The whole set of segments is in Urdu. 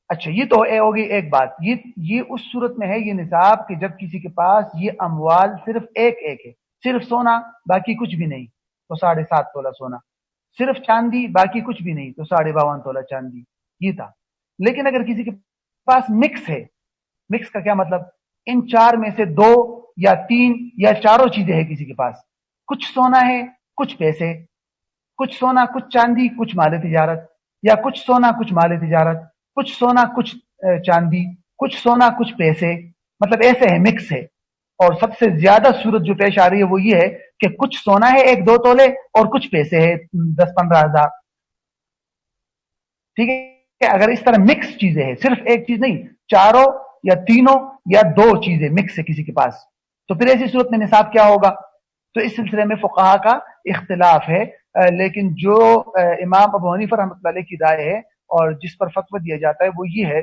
اچھا یہ تو ہوگی ایک بات، یہ اس صورت میں ہے یہ نصاب کہ جب کسی کے پاس یہ اموال صرف ایک ہے، صرف سونا باقی کچھ بھی نہیں تو 7.5 تولہ سونا، صرف چاندی باقی کچھ بھی نہیں تو 52.5 تولہ چاندی، یہ تھا۔ لیکن اگر کسی کے پاس مکس ہے، مکس کا کیا مطلب، ان چار میں سے دو یا تین یا چاروں چیزیں ہیں کسی کے پاس، کچھ سونا ہے کچھ پیسے، کچھ سونا کچھ چاندی کچھ مال تجارت، یا کچھ سونا کچھ مال تجارت، کچھ سونا کچھ چاندی، کچھ سونا کچھ پیسے، مطلب ایسے ہے، مکس ہے۔ اور سب سے زیادہ صورت جو پیش آ رہی ہے وہ یہ ہے کہ کچھ سونا ہے 1-2 تولے اور کچھ پیسے ہے 10-15 ہزار، ٹھیک ہے۔ اگر اس طرح مکس چیزیں ہیں، صرف ایک چیز نہیں، چاروں یا تینوں یا دو چیزیں مکس ہے کسی کے پاس، تو پھر ایسی صورت میں نصاب کیا ہوگا؟ تو اس سلسلے میں فقہا کا اختلاف ہے، لیکن جو امام ابو حنیفہ رحمۃ اللہ علیہ کی رائے ہے اور جس پر فتویٰ دیا جاتا ہے وہ یہ ہے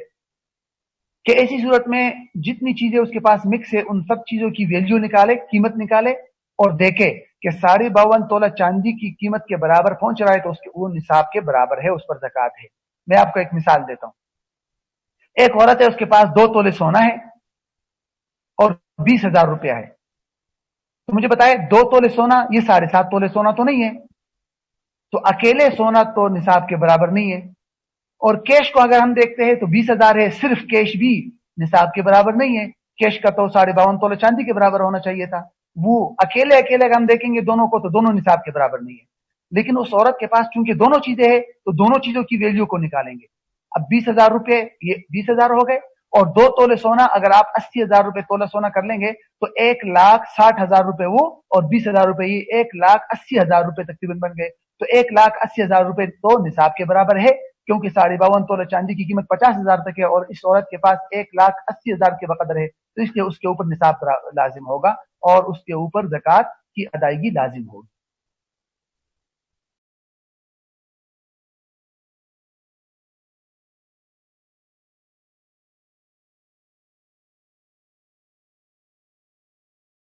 کہ ایسی صورت میں جتنی چیزیں اس کے پاس مکس ہے ان سب چیزوں کی ویلیو نکالے، قیمت نکالے، اور دیکھے کہ 52.5 تولہ چاندی کی قیمت کے برابر پہنچ رہا ہے تو اس کے وہ نصاب کے برابر ہے، اس پر زکوٰۃ ہے۔ میں آپ کو ایک مثال دیتا ہوں، ایک عورت ہے اس کے پاس 2 تولے سونا ہے اور 20,000 روپیہ ہے، تو مجھے بتائے 2 تولے سونا یہ 7.5 تولے سونا تو نہیں ہے، تو اکیلے سونا تو نصاب کے برابر نہیں ہے، اور کیش کو اگر ہم دیکھتے ہیں تو 20,000 ہے، صرف کیش بھی نصاب کے برابر نہیں ہے، کیش کا تو 52.5 تولہ چاندی کے برابر ہونا چاہیے تھا، وہ اکیلے اگر ہم دیکھیں گے دونوں کو تو دونوں نصاب کے برابر نہیں ہے، لیکن اس عورت کے پاس چونکہ دونوں چیزیں ہیں تو دونوں چیزوں کی ویلیو کو نکالیں گے۔ اب 20,000 روپے یہ 20,000 ہو گئے، اور 2 تولے سونا اگر آپ 80,000 روپے تولہ سونا کر لیں گے تو 1,60,000 روپے وہ، اور 20,000 روپے یہ 1,80,000 روپے تقریباً بن گئے، تو 1,80,000 روپے تو نصاب کے برابر ہے، کیونکہ 52.5 تولہ چاندی کی قیمت 50,000 تک ہے اور اس عورت کے پاس 1,80,000 کے بقدر ہے، تو اس لیے اس کے اوپر نصاب لازم ہوگا اور اس کے اوپر زکوٰۃ کی ادائیگی لازم ہوگی۔